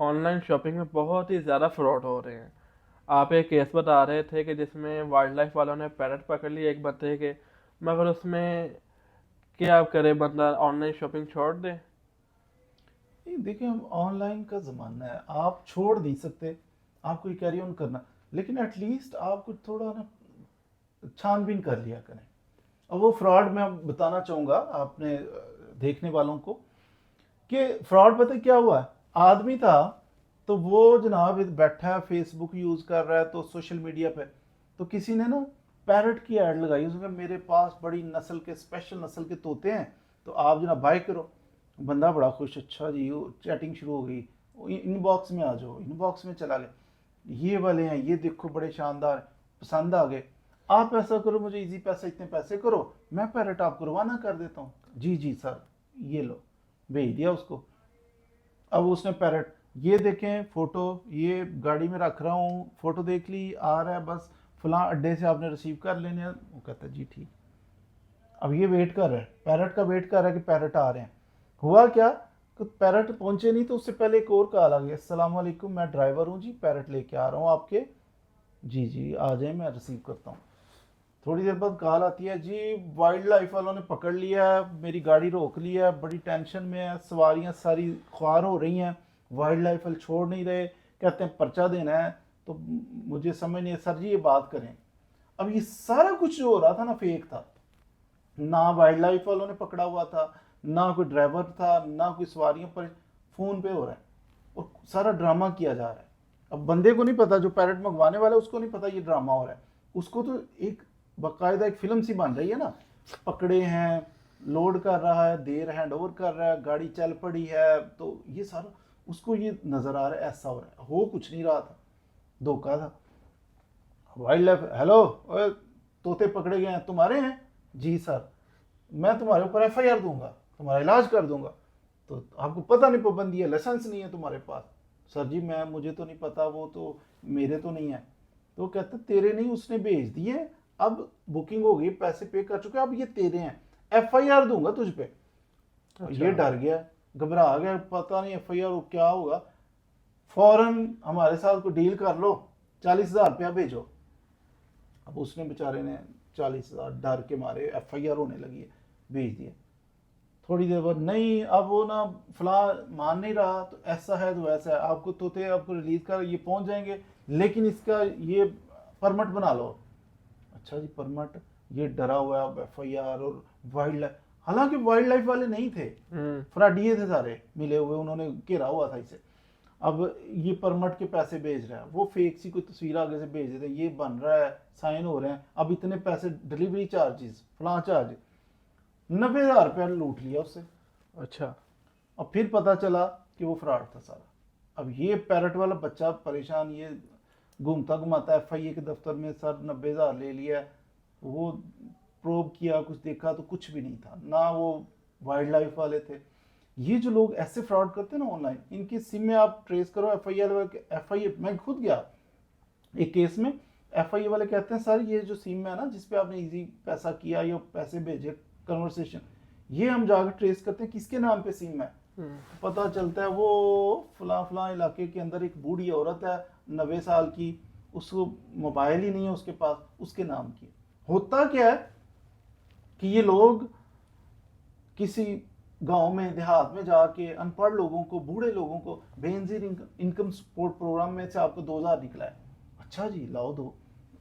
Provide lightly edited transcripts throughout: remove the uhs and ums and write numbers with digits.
Online shopping में बहुत ही ज़्यादा फ्रॉड हो रहे हैं। आप एक केस बता रहे थे कि जिसमें वाइल्ड लाइफ वालों ने पैरट पकड़ लिया एक बंदे के, मगर उसमें क्या करे, बंदा ऑनलाइन शॉपिंग छोड़ दे? नहीं देखिए, हम ऑनलाइन का ज़माना है, आप छोड़ नहीं सकते, आपको ये कैरी ऑन करना, लेकिन एटलीस्ट आप कुछ थोड़ा ना छानबीन कर लिया करें। और वो फ्रॉड मैं बताना चाहूँगा आपने देखने वालों को कि फ्रॉड पता है क्या हुआ है। आदमी था तो वो जनाब बैठा है, फेसबुक यूज़ कर रहा है तो सोशल मीडिया पे, तो किसी ने ना पैरट की ऐड लगाई, उसने कहा मेरे पास बड़ी नस्ल के, स्पेशल नस्ल के तोते हैं, तो आप जनाब बाय करो। बंदा बड़ा खुश, अच्छा जी, वो चैटिंग शुरू हो गई, इनबॉक्स में आ जाओ, इनबॉक्स में चला गया, ये वाले हैं, ये देखो बड़े शानदार हैं, पसंद आ गए, आप ऐसा करो, मुझे इजी पैसे, इतने पैसे करो, मैं पैरट आपको रवाना कर देता हूँ। जी जी सर, ये लो, भेज दिया उसको। अब उसने पैरट, ये देखें फोटो, ये गाड़ी में रख रहा हूँ, फोटो देख ली, आ रहा है, बस फलां अड्डे से आपने रिसीव कर लेने हैं। वो कहता है जी ठीक। अब ये वेट कर रहा है, पैरट का वेट कर रहा है कि पैरट आ रहे हैं। हुआ क्या कि पैरट पहुंचे नहीं, तो उससे पहले एक और कॉल आ गया, अस्सलाम वालेकुम, मैं ड्राइवर हूँ जी, पैरट लेके आ रहा हूँ आपके। जी जी आ जाए, मैं रिसीव करता हूँ। थोड़ी देर बाद कॉल आती है, जी वाइल्ड लाइफ वालों ने पकड़ लिया है, मेरी गाड़ी रोक लिया है, बड़ी टेंशन में है, सवारियां सारी ख्वार हो रही हैं, वाइल्ड लाइफ वाले छोड़ नहीं रहे, कहते हैं पर्चा देना है। तो मुझे समझ नहीं है सर जी, ये बात करें। अब ये सारा कुछ जो हो रहा था ना फेक था, ना वाइल्ड लाइफ वालों ने पकड़ा हुआ था, ना कोई ड्राइवर था, ना कोई सवारियों पर, फोन पे हो रहा है और सारा ड्रामा किया जा रहा है। अब बंदे को नहीं पता, जो पैरट मंगवाने वाला है उसको नहीं पता ये ड्रामा हो रहा है, उसको तो एक बाकायदा एक फिल्म सी बन रही है ना, पकड़े हैं, लोड कर रहा है, देर हैंड ओवर कर रहा है, गाड़ी चल पड़ी है, तो ये सारा उसको ये नजर आ रहा है, ऐसा हो रहा है, हो कुछ नहीं रहा था, धोखा था। वाइल्ड लाइफ, हेलो, ओए, तोते पकड़े गए हैं, तुम्हारे हैं? जी सर, मैं तुम्हारे ऊपर एफआईआर दूंगा, तुम्हारा इलाज कर दूंगा। तो आपको पता नहीं, पाबंदी है, लाइसेंस नहीं है तुम्हारे पास। सर जी मैं, मुझे तो नहीं पता, वो तो मेरे तो नहीं है। तो वो कहता तेरे नहीं, उसने भेज दिए, अब बुकिंग हो गई, पैसे पे कर चुके, अब ये तेरे हैं, एफआईआर दूंगा तुझ पे। अच्छा। ये डर गया, घबरा गया, पता नहीं एफआईआर क्या होगा। फौरन हमारे साथ को डील कर लो, 40,000 रुपया भेजो। अब उसने बेचारे ने 40,000 डर के मारे, एफआईआर होने लगी है, भेज दिया। थोड़ी देर बाद, नहीं अब वो ना फला मान नहीं रहा, तो ऐसा है तो वैसा है, आपको तोते आपको रिलीज कर ये पहुंच जाएंगे, लेकिन इसका ये परमिट बना लो। अच्छा जी परमिट, ये डरा हुआ है, एफआईआर और वाइल्ड लाइफ, हालांकि वाइल्ड लाइफ वाले नहीं थे, हम्म। फ्राडिये थे सारे मिले हुए, उन्होंने घेरा हुआ था इसे। अब ये परमिट के पैसे भेज रहे हैं, वो फेक सी कोई तस्वीर आगे से भेज देते हैं, ये बन रहा है, साइन हो रहे हैं, अब इतने पैसे, डिलीवरी चार्जेस, फलां चार्ज, 90,000 रुपया लूट लिया उससे। अच्छा। और फिर पता चला कि वो फ्रॉड था सारा। अब ये पैरट वाला बच्चा परेशान, ये घूमता घुमाता है एफआईए के दफ्तर में, सर 90,000 ले लिया। वो प्रोब किया, कुछ देखा तो कुछ भी नहीं था, ना वो वाइल्ड लाइफ वाले थे। ये जो लोग ऐसे फ्रॉड करते हैं ना ऑनलाइन, इनकी सिम में आप ट्रेस करो, एफआईए मैं खुद गया एक केस में, एफआईए वाले कहते हैं सर ये जो सिम है ना, जिसपे आपने इजी पैसा किया या पैसे भेजे, कन्वर्सेशन, ये हम जाकर ट्रेस करते हैं किसके नाम पे सिम है। हम्म। पता चलता है वो फला फला इलाके के अंदर एक बूढ़ी औरत है, 90 साल की, उसको मोबाइल ही नहीं है उसके पास, उसके नाम की। होता क्या है कि ये लोग किसी गांव में, देहात में जाके अनपढ़ लोगों को, बूढ़े लोगों को, बेनजीर इनकम सपोर्ट प्रोग्राम में से आपको 2,000 निकला है, अच्छा जी लाओ दो,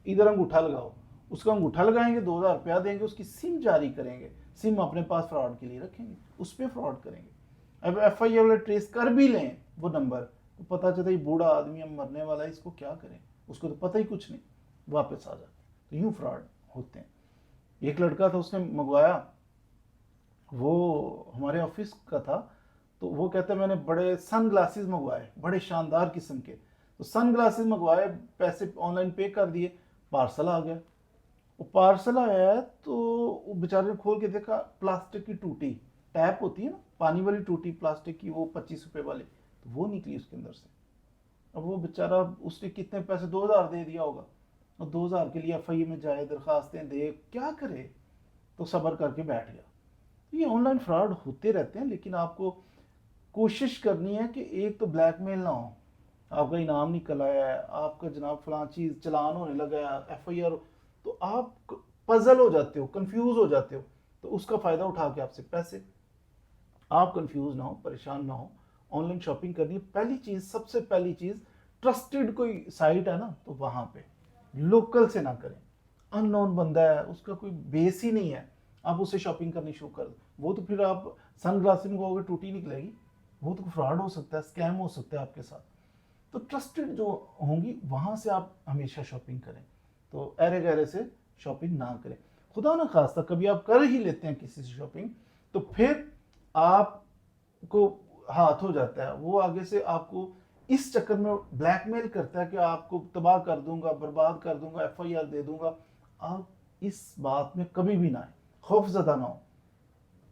इधर अंगूठा लगाओ, उसका अंगूठा लगाएंगे, 2,000 रुपया देंगे, उसकी सिम जारी करेंगे, सिम अपने पास फ्रॉड के लिए रखेंगे, उस पर फ्रॉड करेंगे। अब एफआईआर वाले ट्रेस कर भी लें वो नंबर, तो पता चलता है ये बूढ़ा आदमी अब मरने वाला है, इसको क्या करें, उसको तो पता ही कुछ नहीं, वापस आ जाते। तो यूं फ्रॉड होते हैं। एक लड़का था, उसने मंगवाया, वो हमारे ऑफिस का था, तो वो कहता है मैंने बड़े सन ग्लासेस मंगवाए, बड़े शानदार किस्म के, तो सन ग्लासेस मंगवाए, पैसे ऑनलाइन पे कर दिए, पार्सल आ गया। वो पार्सल आया तो वो बेचारे ने खोल के देखा, प्लास्टिक की टूटी, टैप होती है ना पानी वाली टूटी प्लास्टिक की, वो 25 रुपए वाली, तो वो निकली उसके अंदर से। अब वो बेचारा, उसने कितने पैसे, 2,000 दे दिया होगा, और 2,000 के लिए एफआईए में जाए, दरखास्तें दे, क्या करे, तो सब्र करके बैठ गया। ये ऑनलाइन फ्रॉड होते रहते हैं, लेकिन आपको कोशिश करनी है कि एक तो ब्लैकमेल ना हो, आपका इनाम निकल आया है, आपका जनाब फलां चीज़ चलान होने लगा है, FIR, तो आप पजल हो जाते हो, कंफ्यूज हो जाते हो, तो उसका फ़ायदा उठा के आपसे पैसे। आप कंफ्यूज ना हो, परेशान ना हो। ऑनलाइन शॉपिंग करनी है, पहली चीज़, सबसे पहली चीज़, ट्रस्टेड कोई साइट है ना तो वहाँ पे लोकल से ना करें। अननोन बंदा है, उसका कोई बेस ही नहीं है, आप उससे शॉपिंग करनी शुरू कर दो, वो तो फिर आप सनग्लासेस में कहोगे टूटी निकलेगी, वो तो फ्रॉड हो सकता है, स्कैम हो सकता है आपके साथ। तो ट्रस्टेड जो होंगी वहाँ से आप हमेशा शॉपिंग करें, तो अरे गहरे से शॉपिंग ना करें। खुदा ना खास्ता कभी आप कर ही लेते हैं किसी से शॉपिंग, तो फिर आपको हाथ हो जाता है, वो आगे से आपको इस चक्कर में ब्लैकमेल करता है कि आपको तबाह कर दूंगा, बर्बाद कर दूंगा, FIR दे दूंगा। आप इस बात में कभी भी ना आए, खौफजदा ना हो।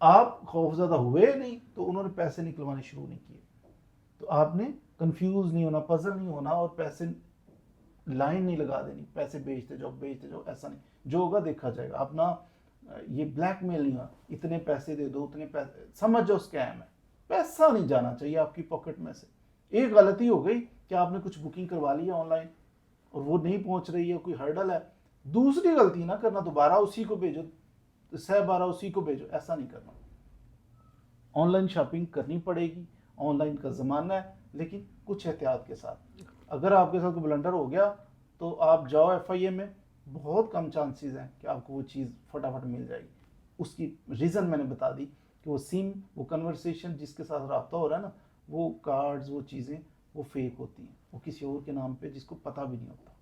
आप खौफजदा हुए नहीं तो उन्होंने पैसे निकलवाने शुरू नहीं किए। तो आपने कंफ्यूज नहीं होना, पजल नहीं होना, और पैसे लाइन नहीं लगा देनी, पैसे भेजते जाओ, ऐसा नहीं, जो होगा देखा जाएगा। आप ना ये ब्लैकमेल नहीं हुआ, इतने पैसे दे दो, उतने पैसे, समझ जाओ स्कैम है। पैसा नहीं जाना चाहिए आपकी पॉकेट में से। एक गलती हो गई कि आपने कुछ बुकिंग करवा ली है ऑनलाइन और वो नहीं पहुंच रही है, कोई हर्डल है, दूसरी गलती ना करना, दोबारा उसी को भेजो, सह बारह उसी को भेजो, ऐसा नहीं करना। ऑनलाइन शॉपिंग करनी पड़ेगी, ऑनलाइन का ज़माना है, लेकिन कुछ एहतियात के साथ। अगर आपके साथ कोई ब्लंडर हो गया तो आप जाओ FIA में, बहुत कम चांसेस हैं कि आपको वो चीज़ फटाफट मिल जाएगी। उसकी रीज़न मैंने बता दी कि वो सिम, वो कन्वर्सेशन जिसके साथ रब्ता हो रहा है ना, वो कार्ड्स, वो चीज़ें, वो फेक होती हैं, वो किसी और के नाम पे जिसको पता भी नहीं होता।